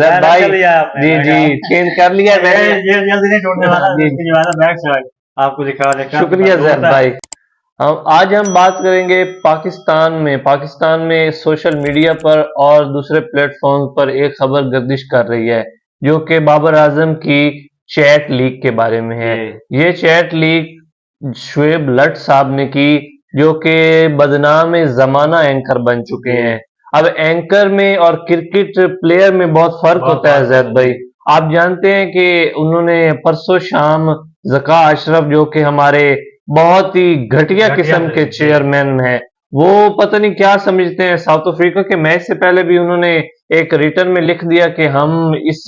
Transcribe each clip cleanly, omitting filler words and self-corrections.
जैद भाई जी जी चेंज कर लिया मैंने। ये जल्दी नहीं ढूंढने वाला, जी इसके जो है ना बैक से आपको दिखा देगा। शुक्रिया जैद भाई। आज हम बात करेंगे पाकिस्तान में सोशल मीडिया पर और दूसरे प्लेटफॉर्म पर एक खबर गर्दिश कर रही है जो कि बाबर आजम की चैट लीक के बारे में है। ये चैट लीक शुएब लट साहब ने की जो कि बदनाम जमाना एंकर बन चुके हैं। अब एंकर में और क्रिकेट प्लेयर में बहुत फर्क होता है जैद भाई। आप जानते हैं कि उन्होंने परसों शाम ज़का अशरफ जो कि हमारे बहुत ही घटिया किस्म के चेयरमैन हैं, वो पता नहीं क्या समझते हैं। साउथ अफ्रीका के मैच से पहले भी उन्होंने एक रिटर्न में लिख दिया कि हम इस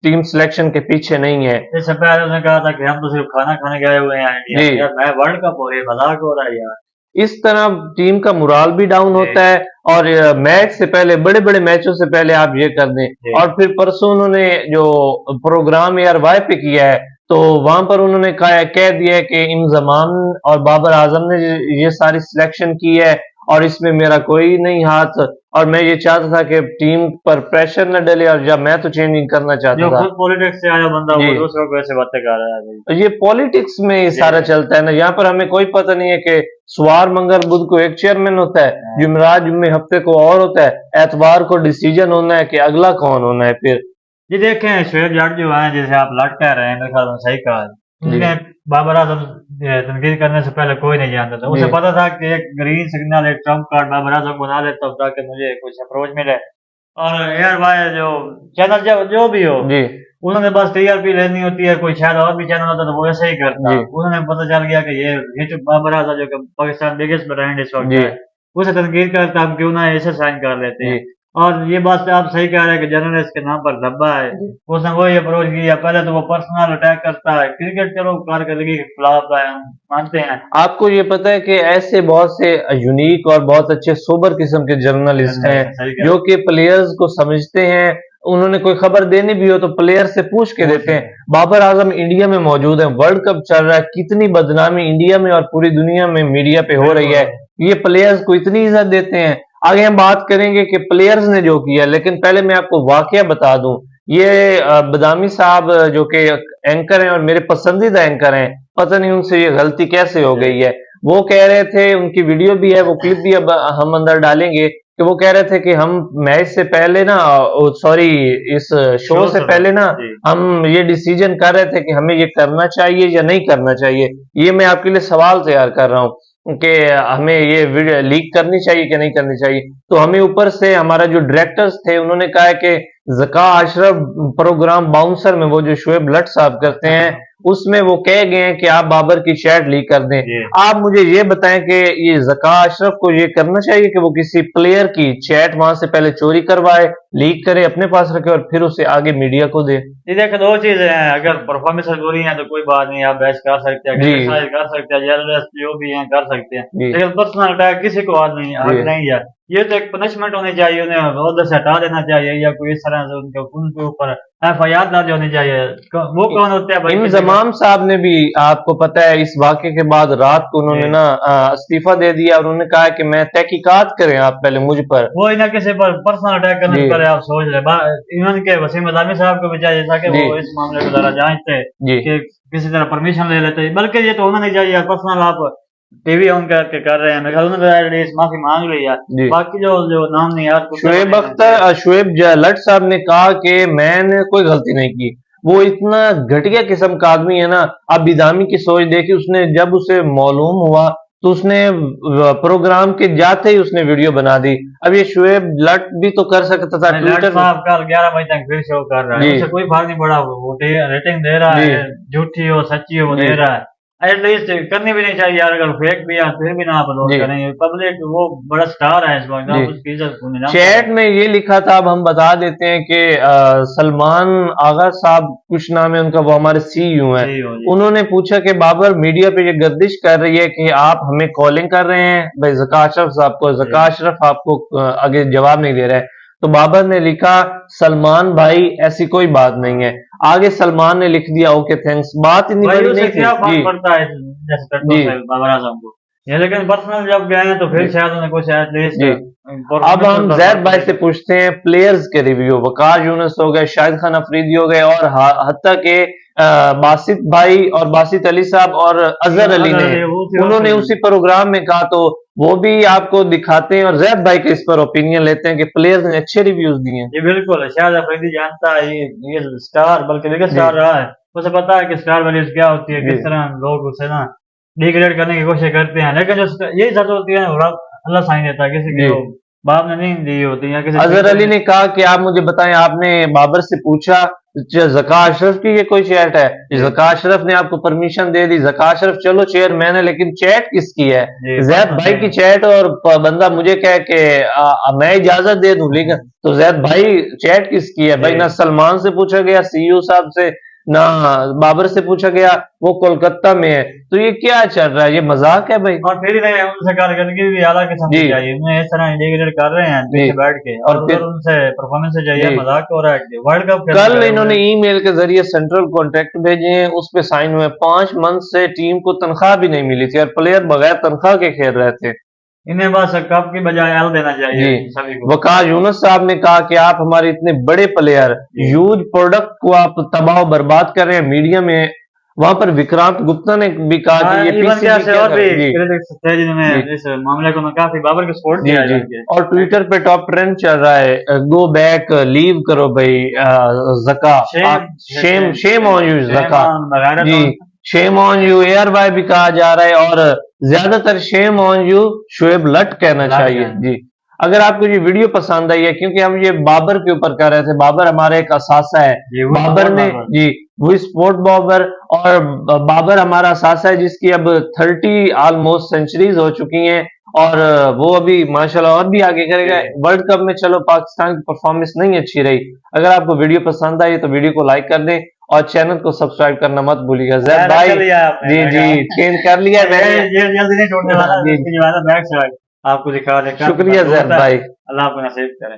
टीम सिलेक्शन के पीछे नहीं है। इससे पहले उसने कहा था कि हम तो सिर्फ खाना खाने गए हुए हैं इंडिया। यार मैं वर्ल्ड कप हो रही है, मजाक हो रहा है यार। इस तरह टीम का मुराल भी डाउन होता है और मैच से पहले, बड़े बड़े मैचों से पहले आप ये कर दें। और फिर परसों उन्होंने जो प्रोग्राम ARY पे किया है तो वहां पर उन्होंने कह दिया है कि इंजमाम और बाबर आजम ने ये सारी सिलेक्शन की है और इसमें मेरा कोई नहीं हाथ, और मैं ये चाहता था कि टीम पर प्रेशर न डले और जब मैं तो चेंजिंग करना चाहता था। खुद पॉलिटिक्स से आया बंदा वो दूसरों को ऐसे बातें कर रहा है। ये पॉलिटिक्स में ये सारा चलता है ना। यहाँ पर हमें कोई पता नहीं है कि सवार मंगल बुध को एक चेयरमैन होता है, जुमेरात जुम्मे हफ्ते को और होता है, एतवार को डिसीजन होना है कि अगला कौन होना है। फिर जी देखें शुएब लट जो है, जैसे आप लट कह रहे हैं, मेरे ख्याल में सही कहा। उसने बाबर आजम तनकीद करने से पहले कोई नहीं जानता था। उसे पता था कि एक ग्रीन सिग्नल, एक ट्रम्प कार्ड बाबर आजम बना लेता हूँ ताकि मुझे कुछ अप्रोच मिले। और ARY जो चैनल जो भी हो, उन्होंने बस TRP लेनी होती है। कोई शायद और भी चैनल होता तो वो ऐसे ही करता। उन्होंने पता चल गया कि ये हिट बाबर आजम जो कि पाकिस्तान बिगेस्ट ब्रांड इस वक्त है, उसे तनकीद करता, हम क्यों ना ऐसे साइन कर लेते हैं। और ये बात आप सही कह रहे हैं कि जर्नलिस्ट के नाम पर धब्बा है। उसने वही अप्रोच किया। पहले तो वो पर्सनल अटैक करता है। क्रिकेट चलो कारकर्दगी के खिलाफ है, हम मानते हैं। आपको ये पता है कि ऐसे बहुत से यूनिक और बहुत अच्छे सोबर किस्म के जर्नलिस्ट हैं जो कि प्लेयर्स को समझते हैं। उन्होंने कोई खबर देनी भी हो तो प्लेयर से पूछ के देते हैं। बाबर आजम इंडिया में मौजूद है, वर्ल्ड कप चल रहा है, कितनी बदनामी इंडिया में और पूरी दुनिया में मीडिया पे हो रही है, ये प्लेयर्स को इतनी इज्जत देते हैं। आगे हम बात करेंगे कि प्लेयर्स ने जो किया, लेकिन पहले मैं आपको वाकया बता दूं। ये बदामी साहब जो कि एंकर हैं और मेरे पसंदीदा एंकर हैं, पता नहीं उनसे ये गलती कैसे हो गई है। वो कह रहे थे, उनकी वीडियो भी है, वो क्लिप भी अब हम अंदर डालेंगे, कि वो कह रहे थे कि हम मैच से पहले ना, सॉरी इस शो से पहले ना, हम ये डिसीजन कर रहे थे कि हमें ये करना चाहिए या नहीं करना चाहिए। ये मैं आपके लिए सवाल तैयार कर रहा हूँ कि हमें ये वीडियो लीक करनी चाहिए कि नहीं करनी चाहिए। तो हमें ऊपर से हमारा जो डायरेक्टर्स थे उन्होंने कहा है कि ज़का अशरफ प्रोग्राम बाउंसर में वो जो शुएब लट साहब करते हैं उसमें वो कह गए हैं कि आप बाबर की चैट लीक कर दें। आप मुझे ये बताएं कि ये ज़का अशरफ को ये करना चाहिए कि वो किसी प्लेयर की चैट वहां से पहले चोरी करवाए, लीक करे, अपने पास रखे और फिर उसे आगे मीडिया को दे। जी देखो, दो चीजें हैं। अगर परफॉर्मेंस बुरी है तो कोई बात नहीं, आप बहस कर सकते हैं, कर सकते हैं, जर्नलिस्ट जो भी हैं कर सकते हैं। लेकिन पर्सनल अटैक किसी को आज नहीं है। ये तो एक पनिशमेंट होनी चाहिए, उन्हें ओहदे से हटा देना चाहिए या कोई इस तरह से उनके ऊपर FIR दर्ज होनी चाहिए। वो कौन होते हैं? इंजमाम साहब ने भी, आपको पता है, इस वाक़े के बाद रात को उन्होंने ना इस्तीफा दे दिया और उन्होंने कहा कि मैं तहकीकात करें आप पहले मुझ पर। वो ना किसी पर पर्सनल अटैक करने से पहले आप सोच रहे। इवन के वसीम अदामी साहब को भी चाहिए था कि वो इस मामले को जरा जांचते कि किसी तरह परमिशन ले लेते, बल्कि ये तो होना नहीं चाहिए। पर्सनल आप टीवी ऑन करके कर रहे हैं, मेरे ख्याल उन्होंने माफी मांग ली है। बाकी जो नाम नहीं यार, शुएब लट साहब ने कहा कि मैंने कोई गलती नहीं की। वो इतना घटिया किस्म का आदमी है ना। अब इदामी की सोच देखी, उसने जब उसे मालूम हुआ तो उसने प्रोग्राम के जाते ही उसने वीडियो बना दी। अब ये शुएब लट भी तो कर सकता था। ट्विटर साहब कल 11 बजे तक फिर शो कर रहा है, उसे कोई फर्क नहीं पड़ा। वो रेटिंग दे रहा है, झूठी हो सच्ची हो वो दे रहा है। एटलीस्ट करनी भी नहीं चाहिए यार। अगर फेक भी है फिर भी ना अपलोड करेंगे। पब्लिक वो बड़ा स्टार है इस वक्त, उसकी इज्जत। चैट में ये लिखा था, अब हम बता देते हैं कि सलमान आगा साहब कुछ नाम है उनका, वो हमारे CEO हैं। उन्होंने पूछा कि बाबर मीडिया पे ये गर्दिश कर रही है कि आप हमें कॉलिंग कर रहे हैं भाई ज़का अशरफ साहब को, ज़का अशरफ आपको आगे जवाब नहीं दे रहा है। तो बाबर ने लिखा, सलमान भाई ऐसी कोई बात नहीं है। आगे सलमान ने लिख दिया, ओके थैंक्स। बात इतनी बड़ी नहीं थी। क्या फर्क पड़ता है जैसे बाबर आजम को, लेकिन पर्सनल जब गए हैं तो फिर शायद उन्हें कुछ एटलीस्ट अब हम जैद भाई से पूछते हैं प्लेयर्स के रिव्यू। वकार यूनुस हो गए, शाहिद खान अफरीदी हो गए, और हत्ता के बासित भाई और बासित अली साहब और अजहर अली ने, उन्होंने उसी प्रोग्राम में कहा, तो वो भी आपको दिखाते हैं और जैद भाई के इस पर ओपिनियन लेते हैं कि प्लेयर्स ने अच्छे रिव्यूज दिए हैं। जी बिल्कुल, शाहिद अफरीदी जानता है ये स्टार, बल्कि बिग स्टार रहा है, उसे पता है कि स्टार वैल्यूज क्या होती है, किस तरह लोग उसे ना डिग्रेड करने की कोशिश करते हैं, लेकिन जो यही सच होती है अल्लाह साइन देता है, किसी की बाप ने नहीं दी होती है। अजहर अली ने कहा कि आप मुझे बताएं, आपने बाबर से पूछा ज़का अशरफ की ये कोई चैट है? ज़का अशरफ ने आपको परमिशन दे दी, ज़का अशरफ चलो चेयरमैन है, लेकिन चैट किसकी है? जैद भाई की चैट, और बंदा मुझे कहे कि मैं इजाजत दे दूं, लेकिन तो जैद भाई चैट किसकी है भाई? ना सलमान से पूछा गया, सीईओ साहब से, ना बाबर से पूछा गया, वो कोलकाता में है, तो ये क्या चल रहा है? ये मजाक है भाई। और फिर उनसे कारकर्दगी भी आला किस्म की चाहिए, उन्हें इस तरह इंटीग्रेट कर रहे हैं पीछे बैठ के, और फिर उनसे परफॉर्मेंस चाहिए, मजाक हो रहा है। वर्ल्ड कप कल इन्होंने ईमेल के जरिए सेंट्रल कॉन्ट्रैक्ट भेजे हैं, उस पे साइन हुए, 5 मंथ से टीम को तनख्वाह भी नहीं मिली थी और प्लेयर बगैर तनख्वाह के खेल रहे थे। इन्हें बस कप की बजाय एल देना चाहिए सभी को। वकार यूनुस साहब ने कहा कि आप हमारे इतने बड़े प्लेयर, ह्यूज प्रोडक्ट को आप तबाह बर्बाद कर रहे हैं मीडिया में। वहां पर विक्रांत गुप्ता ने भी कहा कि ये पीसीबी से और भी इस मामले को काफी बाबर को सपोर्ट किया है, और ट्विटर पे टॉप ट्रेंड चल रहा है, गो बैक, लीव करो भाई, Zaka, shame on you Zaka ji, shame on you एयर भाई भी कहा जा रहा है, और ज्यादातर शेम ऑन यू शोएब लट कहना चाहिए जी। अगर आपको ये वीडियो पसंद आई है, क्योंकि हम ये बाबर के ऊपर कर रहे थे, बाबर हमारा एक असासा है, बाबर ने जी वो स्पोर्ट बाबर, और बाबर हमारा असासा है जिसकी अब 30 ऑलमोस्ट सेंचुरीज हो चुकी हैं, और वो अभी माशाल्लाह और भी आगे करेगा। वर्ल्ड कप में चलो पाकिस्तान की परफॉर्मेंस नहीं अच्छी रही। अगर आपको वीडियो पसंद आई तो वीडियो को लाइक कर दें और चैनल को सब्सक्राइब करना मत भूलिएगा। जैद भाई जी चेंज कर लिया मैंने, ये जल्दी नहीं छोड़ने वाला, आपको दिखा दे। शुक्रिया जैद भाई, अल्लाह आपको नसीब करे।